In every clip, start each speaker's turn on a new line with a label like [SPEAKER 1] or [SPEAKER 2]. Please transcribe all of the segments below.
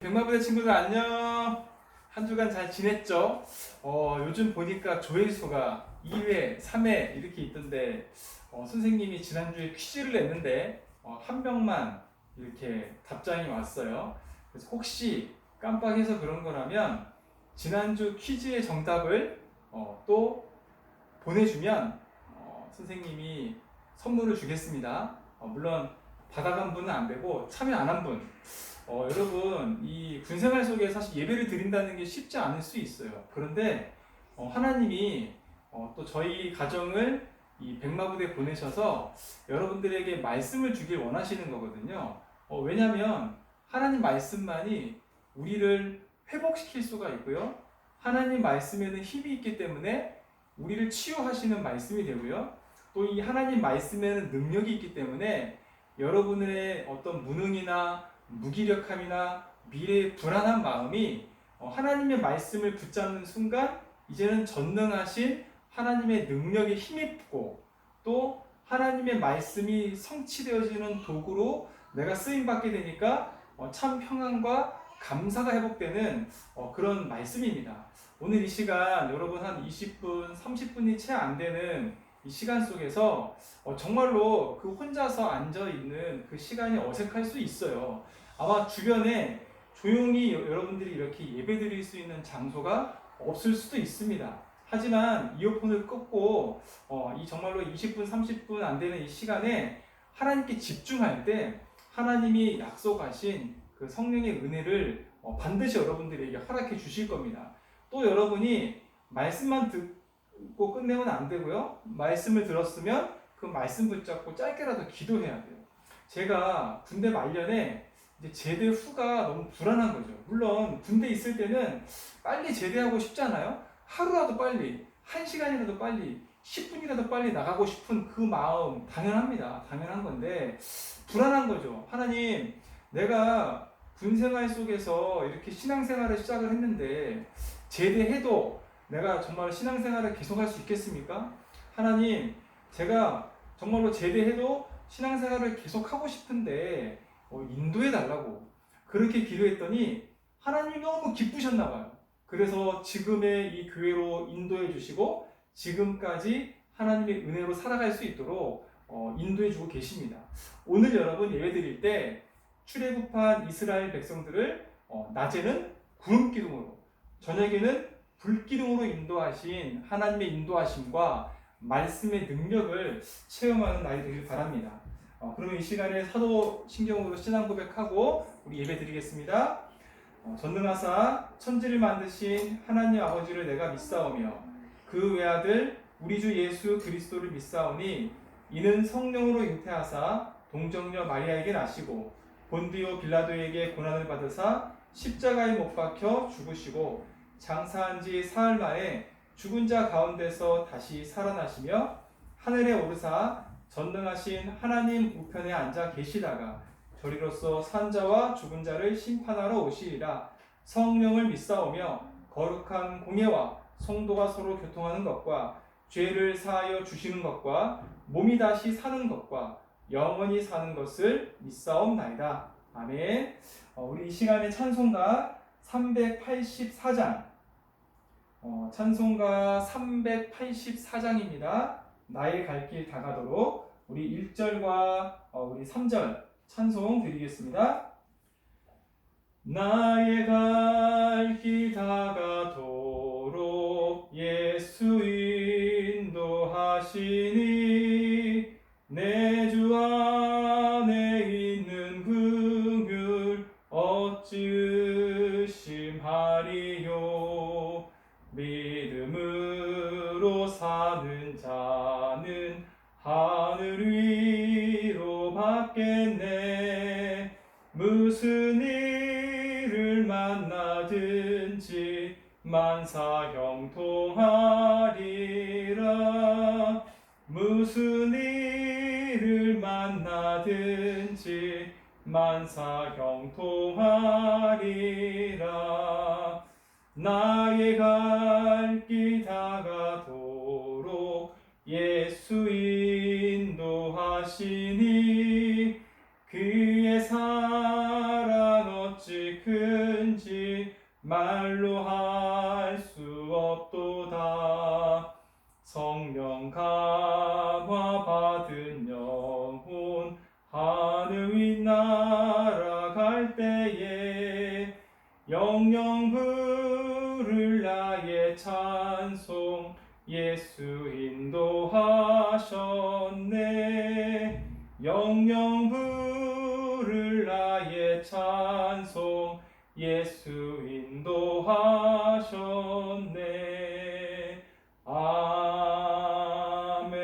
[SPEAKER 1] 백마부대 친구들 안녕. 한 주간 잘 지냈죠? 요즘 보니까 조회수가 2회, 3회 이렇게 있던데 선생님이 지난주에 퀴즈를 냈는데 한 명만 이렇게 답장이 왔어요. 그래서 혹시 깜빡해서 그런 거라면 지난주 퀴즈의 정답을 또 보내주면 선생님이 선물을 주겠습니다. 물론 받아간 분은 안 되고 참여 안 한 분. 여러분, 이 군생활 속에 사실 예배를 드린다는 게 쉽지 않을 수 있어요. 그런데 하나님이 또 저희 가정을 이 백마부대에 보내셔서 여러분들에게 말씀을 주길 원하시는 거거든요. 왜냐하면 하나님 말씀만이 우리를 회복시킬 수가 있고요. 하나님 말씀에는 힘이 있기 때문에 우리를 치유하시는 말씀이 되고요. 또 이 하나님 말씀에는 능력이 있기 때문에 여러분의 어떤 무능이나 무기력함이나 미래의 불안한 마음이 하나님의 말씀을 붙잡는 순간 이제는 전능하신 하나님의 능력에 힘입고 또 하나님의 말씀이 성취되어지는 도구로 내가 쓰임받게 되니까 참 평안과 감사가 회복되는 그런 말씀입니다. 오늘 이 시간 여러분 한 20분, 30분이 채 안 되는 이 시간 속에서 정말로 그 혼자서 앉아있는 그 시간이 어색할 수 있어요. 아마 주변에 조용히 여러분들이 이렇게 예배드릴 수 있는 장소가 없을 수도 있습니다. 하지만 이어폰을 꽂고 이 정말로 20분, 30분 안 되는 이 시간에 하나님께 집중할 때 하나님이 약속하신 그 성령의 은혜를 반드시 여러분들에게 허락해 주실 겁니다. 또 여러분이 말씀만 듣고 끝내면 안 되고요. 말씀을 들었으면 그 말씀 붙잡고 짧게라도 기도해야 돼요. 제가 군대 말년에 이제 제대 후가 너무 불안한 거죠. 물론 군대 있을 때는 빨리 제대하고 싶잖아요. 하루라도 빨리, 1시간이라도 빨리, 10분이라도 빨리 나가고 싶은 그 마음 당연합니다. 당연한 건데 불안한 거죠. 하나님, 내가 군 생활 속에서 이렇게 신앙생활을 시작을 했는데 제대해도 내가 정말 신앙생활을 계속할 수 있겠습니까? 하나님, 제가 정말로 제대해도 신앙생활을 계속하고 싶은데 인도해 달라고 그렇게 기도했더니 하나님이 너무 기쁘셨나 봐요. 그래서 지금의 이 교회로 인도해 주시고 지금까지 하나님의 은혜로 살아갈 수 있도록 인도해 주고 계십니다. 오늘 여러분 예배 드릴 때 출애굽한 이스라엘 백성들을 낮에는 구름 기둥으로 저녁에는 불 기둥으로 인도하신 하나님의 인도하심과 말씀의 능력을 체험하는 날이 되길 바랍니다. 그러면 이 시간에 사도신경으로 신앙 고백하고 우리 예배 드리겠습니다. 전능하사 천지를 만드신 하나님 아버지를 내가 믿사오며 그 외아들 우리 주 예수 그리스도를 믿사오니 이는 성령으로 잉태하사 동정녀 마리아에게 나시고 본디오 빌라도에게 고난을 받으사 십자가에 못 박혀 죽으시고 장사한 지 사흘 만에 죽은 자 가운데서 다시 살아나시며 하늘에 오르사 전능하신 하나님 우편에 앉아 계시다가 저리로서 산 자와 죽은 자를 심판하러 오시리라. 성령을 믿사오며 거룩한 공예와 성도가 서로 교통하는 것과 죄를 사하여 주시는 것과 몸이 다시 사는 것과 영원히 사는 것을 믿사옵나이다. 아멘. 우리 이 시간에 찬송가 384장 찬송가 384장입니다. 나의 갈 길 다가도록 우리 1절과 우리 3절 찬송 드리겠습니다. 나의 갈 길 다가도록 예수 인도하시니 내 주 안에 있는 긍휼 어찌 의심하리요. 믿음으로 사는 자는 하늘 위로 받겠네. 무슨 일을 만나든지 만사 형통하리라. 무슨 일을 만나든지 만사 형통하리라. 나의 갈 길 다가도록 예수 인도하시니 그의 사랑 어찌 큰 무엇이든지 말로 할 수 없도다. 성령 감화 받은 영혼 하늘 위 날아갈 때에 영영 부를 나의 찬송 예수 인도하셨네. 영영 부를 나의 찬송 예수 인도하셨네. 아멘.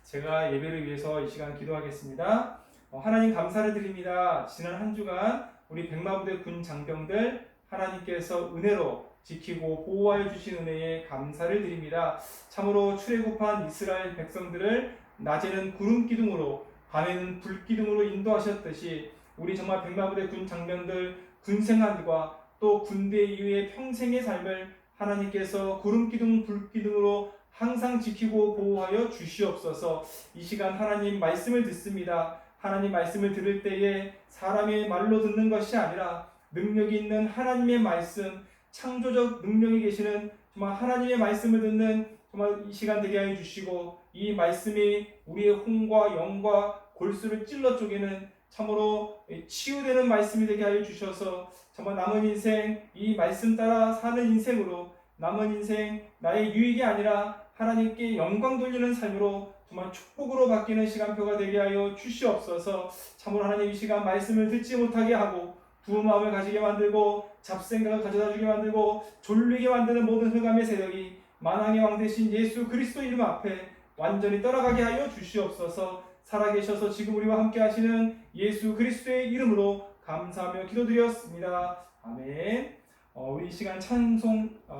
[SPEAKER 1] 제가 예배를 위해서 이 시간 기도하겠습니다. 하나님 감사를 드립니다. 지난 한 주간 우리 백마부대 군 장병들 하나님께서 은혜로 지키고 보호하여 주신 은혜에 감사를 드립니다. 참으로 출애굽한 이스라엘 백성들을 낮에는 구름 기둥으로 밤에는 불 기둥으로 인도하셨듯이 우리 정말 백마부대 군 장병들 군 생활과 또 군대 이후의 평생의 삶을 하나님께서 구름 기둥 불 기둥으로 항상 지키고 보호하여 주시옵소서. 이 시간 하나님 말씀을 듣습니다. 하나님 말씀을 들을 때에 사람의 말로 듣는 것이 아니라 능력이 있는 하나님의 말씀, 창조적 능력이 계시는 정말 하나님의 말씀을 듣는 정말 이 시간 되게 하여 주시고, 이 말씀이 우리의 혼과 영과 골수를 찔러 쪼개는 참으로 치유되는 말씀이 되게 하여 주셔서 정말 남은 인생 이 말씀 따라 사는 인생으로, 남은 인생 나의 유익이 아니라 하나님께 영광 돌리는 삶으로 정말 축복으로 바뀌는 시간표가 되게 하여 주시옵소서. 참으로 하나님 이 시간 말씀을 듣지 못하게 하고 부은 마음을 가지게 만들고 잡생각을 가져다 주게 만들고 졸리게 만드는 모든 흑암의 세력이 만왕의 왕 되신 예수 그리스도 이름 앞에 완전히 떠나가게 하여 주시옵소서. 살아계셔서 지금 우리와 함께 하시는 예수 그리스도의 이름으로 감사하며 기도드렸습니다. 아멘. 우리 이 시간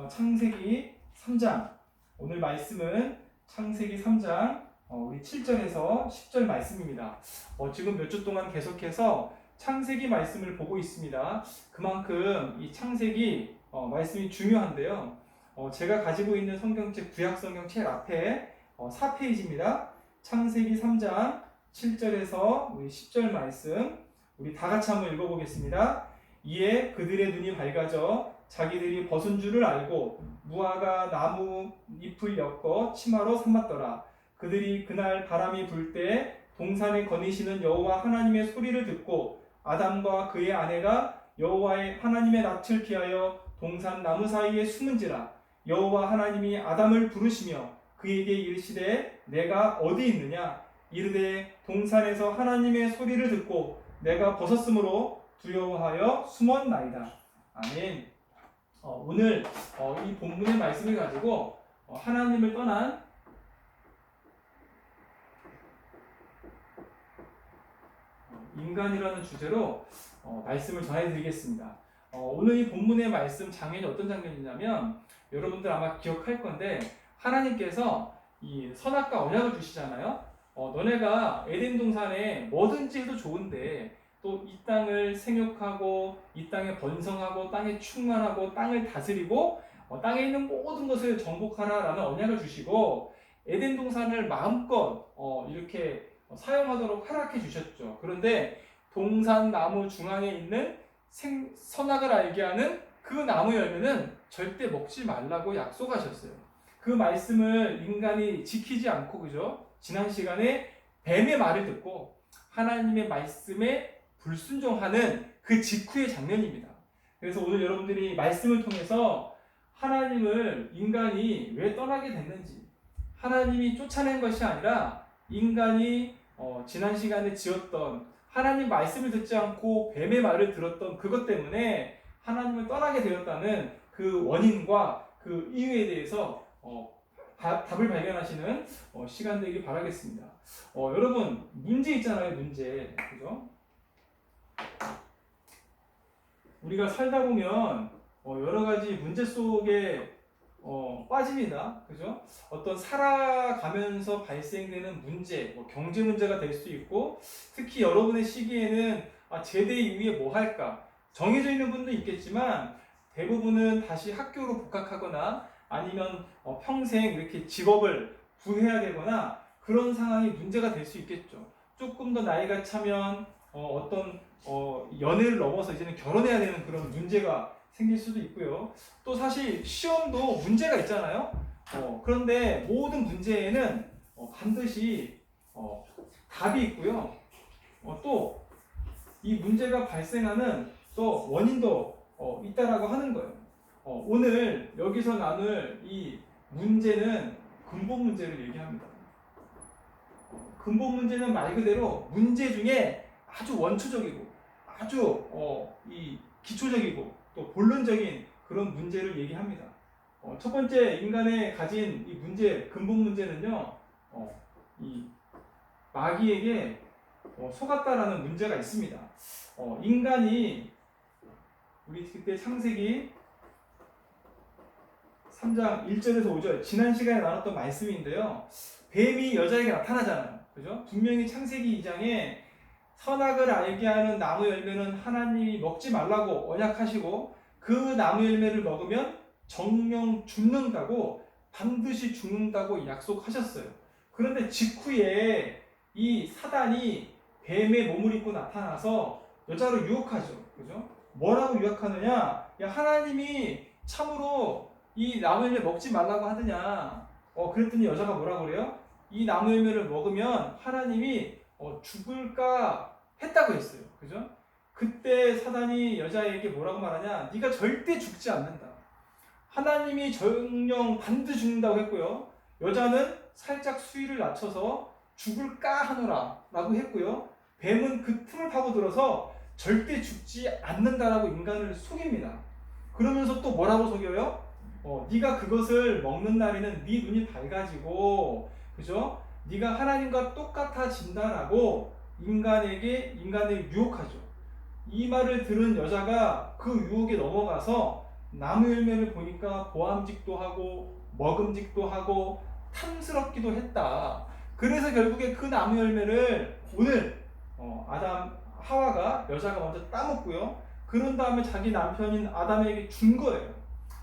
[SPEAKER 1] 창세기 3장, 오늘 말씀은 창세기 3장 우리 7절에서 10절 말씀입니다. 지금 몇 주 동안 계속해서 창세기 말씀을 보고 있습니다. 그만큼 이 창세기 말씀이 중요한데요. 제가 가지고 있는 성경책, 구약 성경책 앞에 4페이지입니다. 창세기 3장 7절에서 우리 10절 말씀 우리 다 같이 한번 읽어보겠습니다. 이에 그들의 눈이 밝아져 자기들이 벗은 줄을 알고 무화과 나무 잎을 엮어 치마로 삼았더라. 그들이 그날 바람이 불 때 동산에 거니시는 여호와 하나님의 소리를 듣고 아담과 그의 아내가 여호와의 하나님의 낯을 피하여 동산 나무 사이에 숨은지라. 여호와 하나님이 아담을 부르시며 그에게 이르시되 내가 어디 있느냐. 이르되 동산에서 하나님의 소리를 듣고 내가 벗었으므로 두려워하여 숨었나이다. 아멘. 오늘 이 본문의 말씀을 가지고 하나님을 떠난 인간이라는 주제로 말씀을 전해드리겠습니다. 오늘 이 본문의 말씀 장면이 어떤 장면이냐면, 여러분들 아마 기억할 건데 하나님께서 이 선악과 언약을 주시잖아요. 너네가 에덴 동산에 뭐든지 해도 좋은데 또 이 땅을 생육하고 이 땅에 번성하고 땅에 충만하고 땅을 다스리고 땅에 있는 모든 것을 정복하라라는 언약을 주시고 에덴 동산을 마음껏 이렇게 사용하도록 허락해 주셨죠. 그런데 동산 나무 중앙에 있는 선악을 알게 하는 그 나무 열매는 절대 먹지 말라고 약속하셨어요. 그 말씀을 인간이 지키지 않고, 그죠? 지난 시간에 뱀의 말을 듣고 하나님의 말씀에 불순종하는 그 직후의 장면입니다. 그래서 오늘 여러분들이 말씀을 통해서 하나님을 인간이 왜 떠나게 됐는지, 하나님이 쫓아낸 것이 아니라 인간이 지난 시간에 지었던 하나님 말씀을 듣지 않고 뱀의 말을 들었던 그것 때문에 하나님을 떠나게 되었다는 그 원인과 그 이유에 대해서 답을 발견하시는 시간 되길 바라겠습니다. 여러분, 문제 있잖아요. 문제, 그죠? 우리가 살다 보면 여러 가지 문제 속에 빠집니다. 그죠? 어떤 살아가면서 발생되는 문제, 경제 문제가 될 수 있고, 특히 여러분의 시기에는 제대 이후에 뭐 할까? 정해져 있는 분도 있겠지만 대부분은 다시 학교로 복학하거나 아니면 평생 이렇게 직업을 구해야 되거나 그런 상황이 문제가 될 수 있겠죠. 조금 더 나이가 차면 어떤 연애를 넘어서 이제는 결혼해야 되는 그런 문제가 생길 수도 있고요. 또 사실 시험도 문제가 있잖아요. 그런데 모든 문제에는 반드시 답이 있고요. 또 이 문제가 발생하는 또 원인도 있다라고 하는 거예요. 오늘 여기서 나눌 이 문제는 근본 문제를 얘기합니다. 근본 문제는 말 그대로 문제 중에 아주 원초적이고 아주 이 기초적이고 또 본론적인 그런 문제를 얘기합니다. 첫 번째 인간의 가진 이 문제, 근본 문제는요, 이 마귀에게 속았다라는 문제가 있습니다. 인간이 우리 그때 창세기 3장 1절에서 5절 지난 시간에 나눴던 말씀인데요. 뱀이 여자에게 나타나잖아요. 그죠? 분명히 창세기 2장에 선악을 알게 하는 나무 열매는 하나님이 먹지 말라고 언약하시고 그 나무 열매를 먹으면 정령 죽는다고 반드시 죽는다고 약속하셨어요. 그런데 직후에 이 사단이 뱀의 몸을 입고 나타나서 여자를 유혹하죠. 그죠? 뭐라고 유혹하느냐? 야, 하나님이 참으로 이 나무 열매 먹지 말라고 하느냐? 그랬더니 여자가 뭐라고 그래요? 이 나무 열매를 먹으면 하나님이 죽을까 했다고 했어요. 그죠? 그때 사단이 여자에게 뭐라고 말하냐? 네가 절대 죽지 않는다. 하나님이 정령 반드시 죽는다고 했고요. 여자는 살짝 수위를 낮춰서 죽을까 하노라 라고 했고요. 뱀은 그 틈을 파고들어서 절대 죽지 않는다라고 인간을 속입니다. 그러면서 또 뭐라고 속여요? 네가 그것을 먹는 날에는 네 눈이 밝아지고, 그죠? 네가 하나님과 똑같아진다라고 인간을 유혹하죠. 이 말을 들은 여자가 그 유혹에 넘어가서 나무 열매를 보니까 보암직도 하고 먹음직도 하고 탐스럽기도 했다. 그래서 결국에 그 나무 열매를 오늘 하와가 여자가 먼저 따먹고요. 그런 다음에 자기 남편인 아담에게 준 거예요.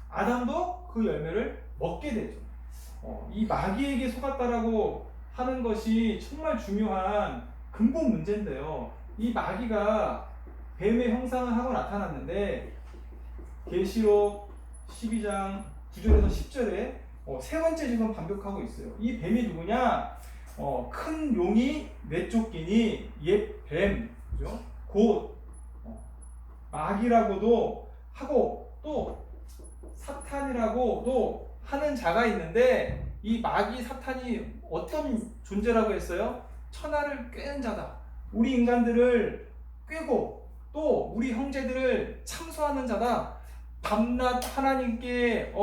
[SPEAKER 1] 아담도 그 열매를 먹게 되죠. 이 마귀에게 속았다라고 하는 것이 정말 중요한 근본 문제인데요. 이 마귀가 뱀의 형상을 하고 나타났는데 계시록 12장 9절에서 10절에 세 번째 지금 반복하고 있어요. 이 뱀이 누구냐? 큰 용이 내쫓기니 옛 뱀, 그죠? 곧 마귀라고도 하고 또 사탄이라고도 하는 자가 있는데 이 마귀 사탄이 어떤 존재라고 했어요? 천하를 꿰는 자다. 우리 인간들을 꿰고 또 우리 형제들을 참소하는 자다. 밤낮 하나님께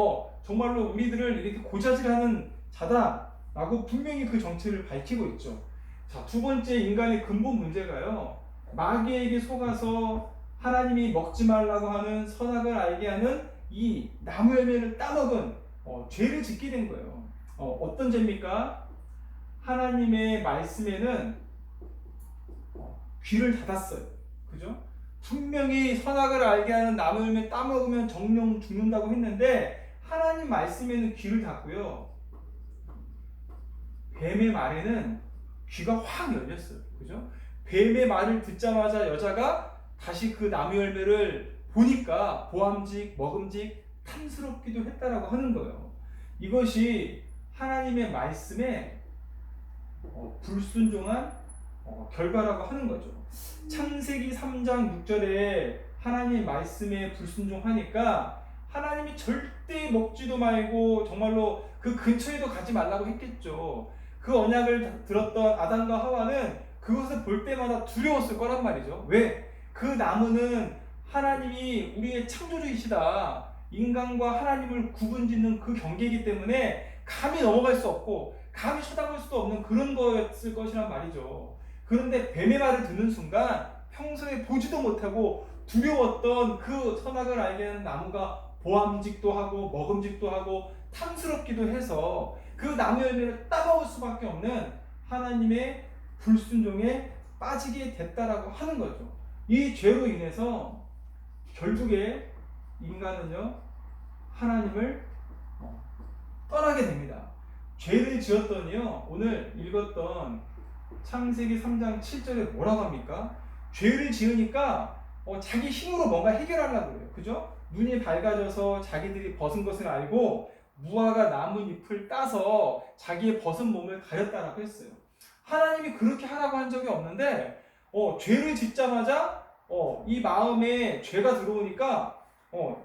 [SPEAKER 1] 정말로 우리들을 이렇게 고자질하는 자다라고 분명히 그 정체를 밝히고 있죠. 자, 두 번째 인간의 근본 문제가요. 마귀에게 속아서 하나님이 먹지 말라고 하는 선악을 알게 하는 이 나무 열매를 따먹은 죄를 짓게 된 거예요. 어떤 죄입니까? 하나님의 말씀에는 귀를 닫았어요. 그죠? 분명히 선악을 알게 하는 나무 열매 따먹으면 정령 죽는다고 했는데 하나님 말씀에는 귀를 닫고요. 뱀의 말에는 귀가 확 열렸어요. 그죠? 뱀의 말을 듣자마자 여자가 다시 그 나무 열매를 보니까 보암직, 먹음직, 탐스럽기도 했다라고 하는 거예요. 이것이 하나님의 말씀에 불순종한 결과라고 하는 거죠. 창세기 3장 6절에 하나님 말씀에 불순종하니까 하나님이 절대 먹지도 말고 정말로 그 근처에도 가지 말라고 했겠죠. 그 언약을 들었던 아담과 하와는 그것을 볼 때마다 두려웠을 거란 말이죠. 왜? 그 나무는 하나님이 우리의 창조주이시다. 인간과 하나님을 구분짓는 그 경계이기 때문에 감히 넘어갈 수 없고 감히 쳐다볼 수도 없는 그런 거였을 것이란 말이죠. 그런데 뱀의 말을 듣는 순간 평소에 보지도 못하고 두려웠던 그 선악을 알게 하는 나무가 보암직도 하고 먹음직도 하고 탐스럽기도 해서 그 나무 열매를 따먹을 수밖에 없는 하나님의 불순종에 빠지게 됐다라고 하는 거죠. 이 죄로 인해서 결국에 인간은요 하나님을 떠나게 됩니다. 죄를 지었더니요 오늘 읽었던 창세기 3장 7절에 뭐라고 합니까? 죄를 지으니까 자기 힘으로 뭔가 해결하려고 그래요. 그죠? 눈이 밝아져서 자기들이 벗은 것을 알고 무화과 나뭇잎을 따서 자기의 벗은 몸을 가렸다라고 했어요. 하나님이 그렇게 하라고 한 적이 없는데 죄를 짓자마자 이 마음에 죄가 들어오니까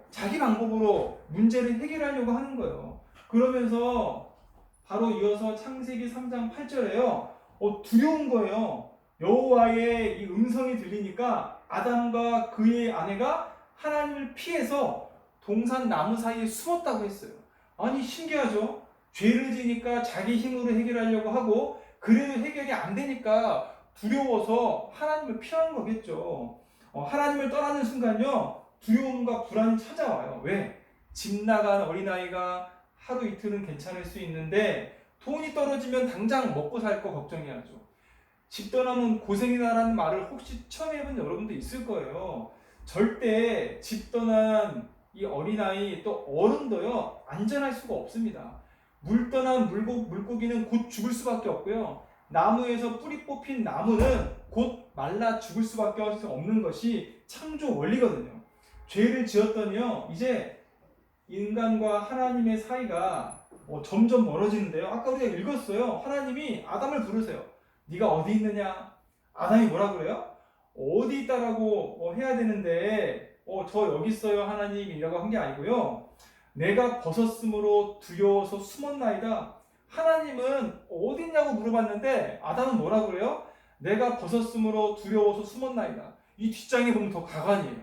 [SPEAKER 1] 자기 방법으로 문제를 해결하려고 하는 거예요. 그러면서 바로 이어서 창세기 3장 8절에요. 두려운 거예요. 여호와의 이 음성이 들리니까 아담과 그의 아내가 하나님을 피해서 동산 나무 사이에 숨었다고 했어요. 아니 신기하죠? 죄를 지니까 자기 힘으로 해결하려고 하고 그래도 해결이 안 되니까 두려워서 하나님을 피하는 거겠죠. 하나님을 떠나는 순간요 두려움과 불안이 찾아와요. 왜? 집 나간 어린아이가 하루 이틀은 괜찮을 수 있는데 돈이 떨어지면 당장 먹고 살 거 걱정해야죠. 집 떠나면 고생이다라는 말을 혹시 처음 해본 여러분도 있을 거예요. 절대 집 떠난 이 어린아이 또 어른도요 안전할 수가 없습니다. 물 떠난 물고기는 곧 죽을 수밖에 없고요. 나무에서 뿌리 뽑힌 나무는 곧 말라 죽을 수밖에 없는 것이 창조 원리거든요. 죄를 지었더니요 이제 인간과 하나님의 사이가 점점 멀어지는데요. 아까 우리가 읽었어요. 하나님이 아담을 부르세요. 네가 어디 있느냐? 아담이 뭐라 그래요? 어디 있다라고 해야 되는데 저 여기 있어요 하나님이라고 한 게 아니고요. 내가 벗었으므로 두려워서 숨었나이다. 하나님은 어디 있냐고 물어봤는데 아담은 뭐라 그래요? 내가 벗었으므로 두려워서 숨었나이다. 이 뒷장에 보면 더 가관이에요.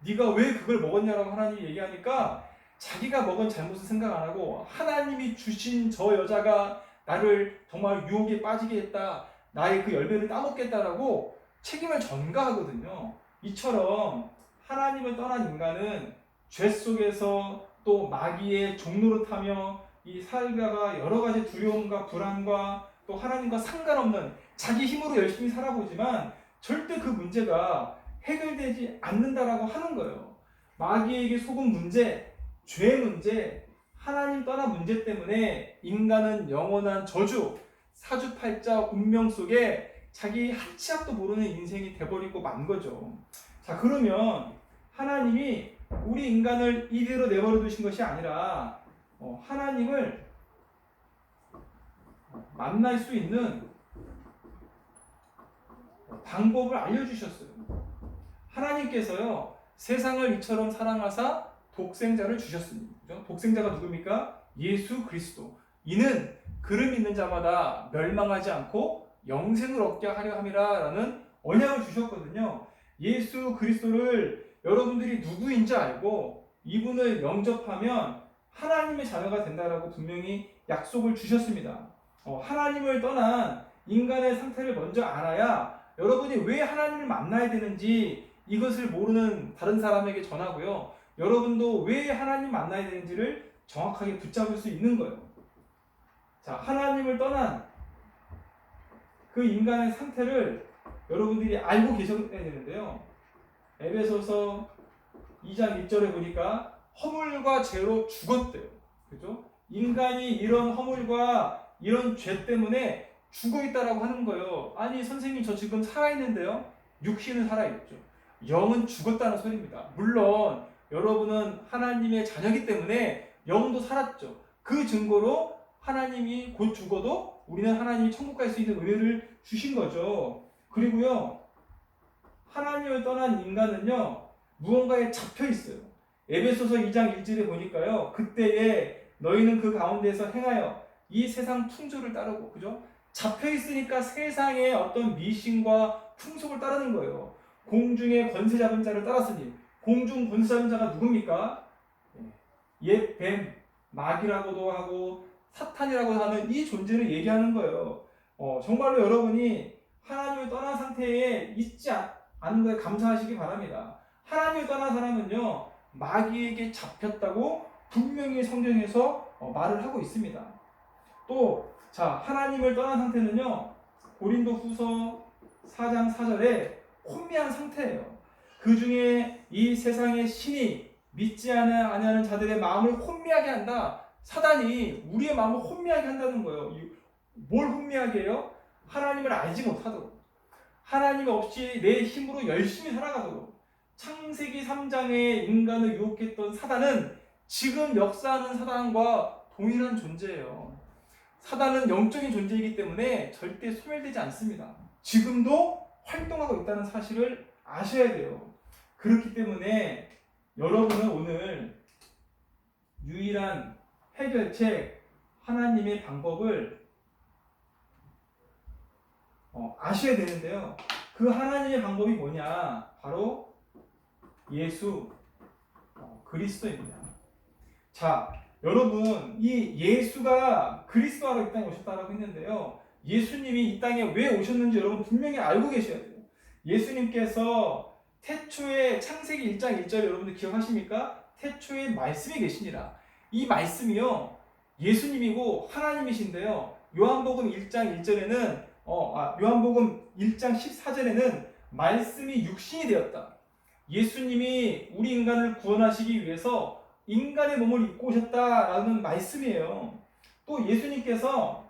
[SPEAKER 1] 네가 왜 그걸 먹었냐라고 하나님이 얘기하니까 자기가 먹은 잘못을 생각 안 하고 하나님이 주신 저 여자가 나를 정말 유혹에 빠지게 했다. 나의 그 열매를 따먹겠다라고 책임을 전가하거든요. 이처럼 하나님을 떠난 인간은 죄 속에서 또 마귀의 종노릇하며 이 살다가 여러 가지 두려움과 불안과 또 하나님과 상관없는 자기 힘으로 열심히 살아보지만 절대 그 문제가 해결되지 않는다라고 하는 거예요. 마귀에게 속은 문제, 죄 문제, 하나님 떠난 문제 때문에 인간은 영원한 저주, 사주팔자 운명 속에 자기 한 치 앞도 모르는 인생이 돼버리고 만 거죠. 자, 그러면 하나님이 우리 인간을 이대로 내버려 두신 것이 아니라 하나님을 만날 수 있는 방법을 알려주셨어요. 하나님께서요 세상을 이처럼 사랑하사 독생자를 주셨습니다. 독생자가 누굽니까? 예수 그리스도. 이는 그를 믿는 자마다 멸망하지 않고 영생을 얻게 하려 함이라라는 언약을 주셨거든요. 예수 그리스도를 여러분들이 누구인지 알고 이분을 영접하면 하나님의 자녀가 된다라고 분명히 약속을 주셨습니다. 하나님을 떠난 인간의 상태를 먼저 알아야 여러분이 왜 하나님을 만나야 되는지 이것을 모르는 다른 사람에게 전하고요. 여러분도 왜 하나님 만나야 되는지를 정확하게 붙잡을 수 있는 거예요. 자, 하나님을 떠난 그 인간의 상태를 여러분들이 알고 계셔야 되는데요. 에베소서 2장 1절에 보니까 허물과 죄로 죽었대요. 그죠? 인간이 이런 허물과 이런 죄 때문에 죽어 있다라고 하는 거예요. 아니 선생님 저 지금 살아있는데요. 육신은 살아있죠. 영은 죽었다는 소리입니다. 물론 여러분은 하나님의 자녀이기 때문에 영도 살았죠. 그 증거로 하나님이 곧 죽어도 우리는 하나님이 천국 갈 수 있는 은혜를 주신 거죠. 그리고요 하나님을 떠난 인간은요 무언가에 잡혀 있어요. 에베소서 2장 1절에 보니까요 그때에 너희는 그 가운데서 행하여 이 세상 풍조를 따르고 그죠? 잡혀 있으니까 세상의 어떤 미신과 풍속을 따르는 거예요. 공중의 권세 잡은 자를 따랐으니 공중 권세 잡은 자가 누굽니까? 옛 뱀, 마귀라고도 하고 사탄이라고 하는 이 존재를 얘기하는 거예요. 정말로 여러분이 하나님을 떠난 상태에 있지 않은 것에 감사하시기 바랍니다. 하나님을 떠난 사람은요 마귀에게 잡혔다고 분명히 성경에서 말을 하고 있습니다. 또 자 하나님을 떠난 상태는요 고린도후서 4장 4절에 혼미한 상태예요. 그 중에 이 세상의 신이 믿지 아니하는 자들의 마음을 혼미하게 한다. 사단이 우리의 마음을 혼미하게 한다는 거예요. 뭘 혼미하게 해요? 하나님을 알지 못하도록. 하나님 없이 내 힘으로 열심히 살아가도록 창세기 3장에 인간을 유혹했던 사단은 지금 역사하는 사단과 동일한 존재예요. 사단은 영적인 존재이기 때문에 절대 소멸되지 않습니다. 지금도 활동하고 있다는 사실을 아셔야 돼요. 그렇기 때문에 여러분은 오늘 유일한 해결책 하나님의 방법을 아셔야 되는데요. 그 하나님의 방법이 뭐냐? 바로 예수 그리스도입니다. 자, 여러분, 이 예수가 그리스도하러 이 땅에 오셨다고 했는데요. 예수님이 이 땅에 왜 오셨는지 여러분 분명히 알고 계셔야 돼요. 예수님께서 태초에 창세기 1장 1절 여러분들 기억하십니까? 태초에 말씀이 계시니라. 이 말씀이요, 예수님이고 하나님이신데요. 요한복음 1장 1절에는 요한복음 1장 14절에는 말씀이 육신이 되었다. 예수님이 우리 인간을 구원하시기 위해서 인간의 몸을 입고 오셨다라는 말씀이에요. 또 예수님께서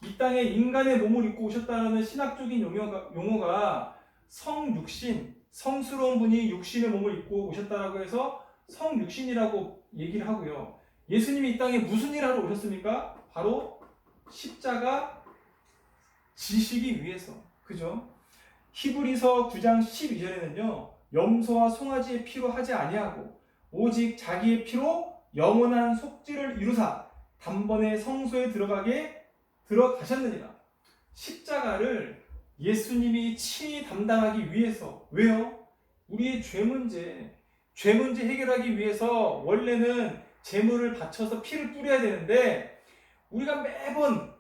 [SPEAKER 1] 이 땅에 인간의 몸을 입고 오셨다는 신학적인 용어가 성육신, 성스러운 분이 육신의 몸을 입고 오셨다라고 해서 성육신이라고 얘기를 하고요. 예수님이 이 땅에 무슨 일을 하러 오셨습니까? 바로 십자가 지시기 위해서. 그죠? 히브리서 9장 12절에는요. 염소와 송아지의 피로 하지 아니하고 오직 자기의 피로 영원한 속죄를 이루사 단번에 성소에 들어가셨느니라. 십자가를 예수님이 친히 담당하기 위해서. 왜요? 우리의 죄 문제 해결하기 위해서 원래는 제물을 바쳐서 피를 뿌려야 되는데 우리가 매번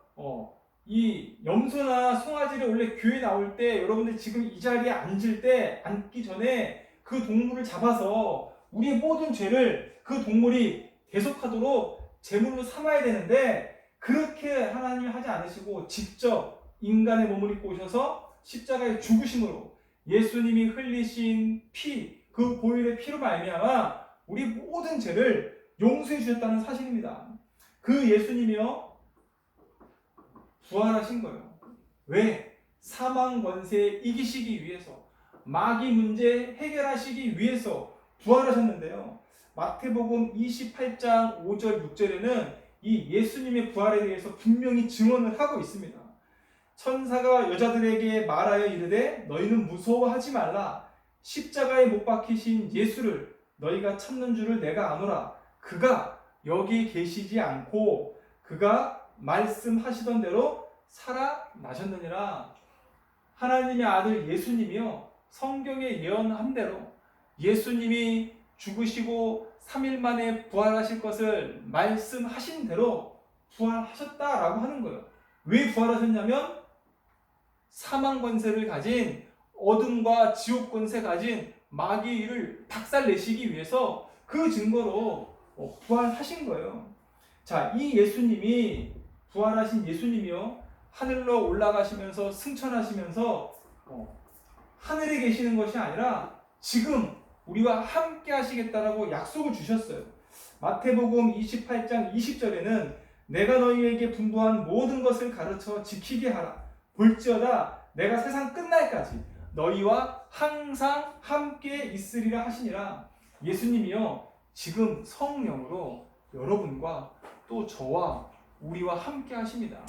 [SPEAKER 1] 이 염소나 송아지를 원래 교회 나올 때 여러분들 지금 이 자리에 앉기 전에 그 동물을 잡아서 우리의 모든 죄를 그 동물이 대속하도록 제물로 삼아야 되는데 그렇게 하나님이 하지 않으시고 직접 인간의 몸을 입고 오셔서 십자가의 죽으심으로 예수님이 흘리신 피, 그 보혈의 피로 말미암아 우리 모든 죄를 용서해 주셨다는 사실입니다. 그 예수님이요 부활하신 거예요. 왜? 사망 권세 이기시기 위해서, 마귀 문제 해결하시기 위해서 부활하셨는데요. 마태복음 28장 5절 6절에는 이 예수님의 부활에 대해서 분명히 증언을 하고 있습니다. 천사가 여자들에게 말하여 이르되 너희는 무서워하지 말라. 십자가에 못 박히신 예수를 너희가 찾는 줄을 내가 아노라. 그가 여기 계시지 않고 그가 말씀하시던 대로 살아나셨느니라. 하나님의 아들 예수님이요 성경에 예언한 대로 예수님이 죽으시고 3일 만에 부활하실 것을 말씀하신 대로 부활하셨다라고 하는 거예요. 왜 부활하셨냐면 사망 권세를 가진 어둠과 지옥 권세 가진 마귀를 박살내시기 위해서 그 증거로 부활하신 거예요. 자, 이 예수님이 부활하신 예수님이요 하늘로 올라가시면서 승천하시면서 하늘에 계시는 것이 아니라 지금 우리와 함께 하시겠다라고 약속을 주셨어요. 마태복음 28장 20절에는 내가 너희에게 분부한 모든 것을 가르쳐 지키게 하라. 볼지어다 내가 세상 끝날까지 너희와 항상 함께 있으리라 하시니라. 예수님이요 지금 성령으로 여러분과 또 저와 우리와 함께 하십니다.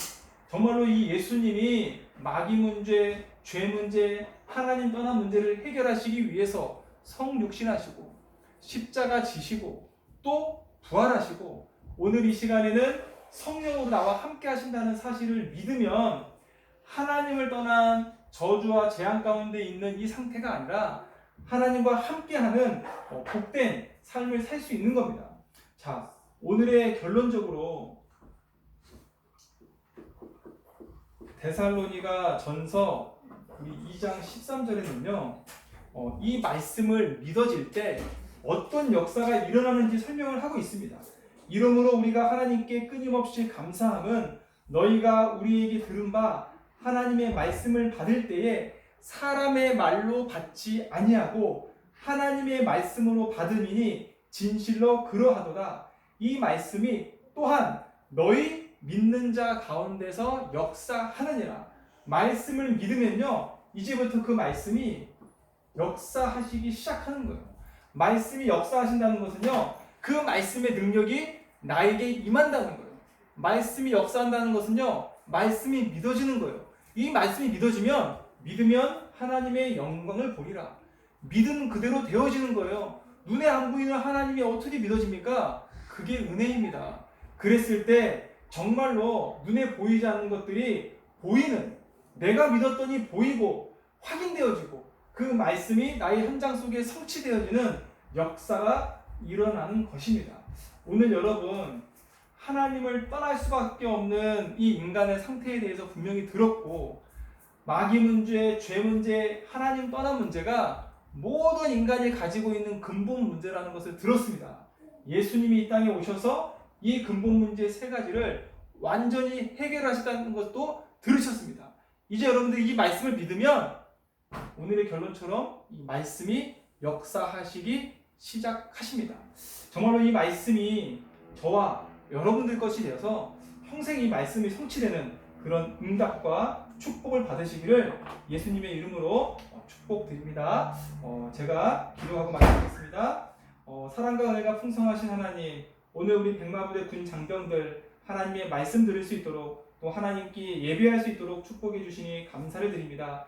[SPEAKER 1] 정말로 이 예수님이 마귀 문제, 죄 문제, 하나님 떠난 문제를 해결하시기 위해서 성육신하시고 십자가 지시고 또 부활하시고 오늘 이 시간에는 성령으로 나와 함께 하신다는 사실을 믿으면 하나님을 떠난 저주와 재앙 가운데 있는 이 상태가 아니라 하나님과 함께하는 복된 삶을 살 수 있는 겁니다. 자, 오늘의 결론적으로 데살로니가 전서 2장 13절에는요 이 말씀을 믿어질 때 어떤 역사가 일어나는지 설명을 하고 있습니다. 이러므로 우리가 하나님께 끊임없이 감사함은 너희가 우리에게 들은 바 하나님의 말씀을 받을 때에 사람의 말로 받지 아니하고 하나님의 말씀으로 받음이니 진실로 그러하도다. 이 말씀이 또한 너희 믿는 자 가운데서 역사하느니라. 말씀을 믿으면요, 이제부터 그 말씀이 역사하시기 시작하는 거예요. 말씀이 역사하신다는 것은요, 그 말씀의 능력이 나에게 임한다는 거예요. 말씀이 역사한다는 것은요, 말씀이 믿어지는 거예요. 이 말씀이 믿으면 하나님의 영광을 보리라. 믿음 그대로 되어지는 거예요. 눈에 안 보이는 하나님이 어떻게 믿어집니까? 그게 은혜입니다. 그랬을 때 정말로 눈에 보이지 않는 것들이 보이는, 내가 믿었더니 보이고 확인되어지고 그 말씀이 나의 현장 속에 성취되어지는 역사가 일어나는 것입니다. 오늘 여러분, 하나님을 떠날 수밖에 없는 이 인간의 상태에 대해서 분명히 들었고, 마귀 문제, 죄 문제, 하나님 떠난 문제가 모든 인간이 가지고 있는 근본 문제라는 것을 들었습니다. 예수님이 이 땅에 오셔서 이 근본 문제 세 가지를 완전히 해결하시다는 것도 들으셨습니다. 이제 여러분들 이 말씀을 믿으면 오늘의 결론처럼 이 말씀이 역사하시기 시작하십니다. 정말로 이 말씀이 저와 여러분들 것이 되어서 평생 이 말씀이 성취되는 그런 응답과 축복을 받으시기를 예수님의 이름으로 축복드립니다. 제가 기도하고 마치겠습니다. 사랑과 은혜가 풍성하신 하나님, 오늘 우리 백마부대 군 장병들 하나님의 말씀 들을 수 있도록, 또 하나님께 예배할 수 있도록 축복해 주시니 감사를 드립니다.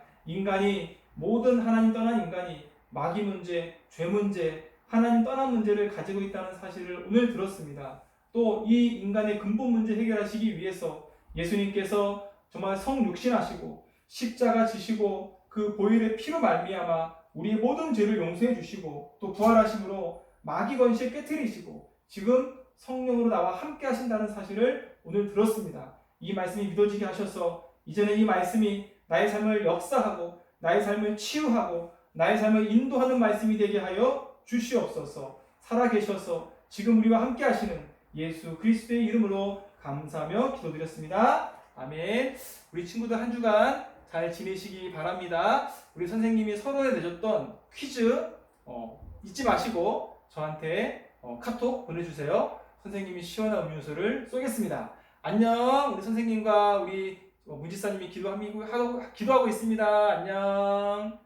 [SPEAKER 1] 모든 하나님 떠난 인간이 마귀 문제, 죄 문제, 하나님 떠난 문제를 가지고 있다는 사실을 오늘 들었습니다. 또 이 인간의 근본 문제 해결하시기 위해서 예수님께서 정말 성육신하시고 십자가 지시고 그 보혈의 피로 말미암아 우리의 모든 죄를 용서해 주시고, 또 부활하심으로 마귀 권세 깨뜨리시고 지금 성령으로 나와 함께 하신다는 사실을 오늘 들었습니다. 이 말씀이 믿어지게 하셔서 이제는 이 말씀이 나의 삶을 역사하고 나의 삶을 치유하고 나의 삶을 인도하는 말씀이 되게 하여 주시옵소서. 살아계셔서 지금 우리와 함께 하시는 예수 그리스도의 이름으로 감사하며 기도드렸습니다. 아멘. 우리 친구들 한 주간 잘 지내시기 바랍니다. 우리 선생님이 서론에 내줬던 퀴즈 잊지 마시고 저한테 카톡 보내주세요. 선생님이 시원한 음료수를 쏘겠습니다. 안녕. 우리 선생님과 우리 문지사님이 기도하고 있습니다. 안녕.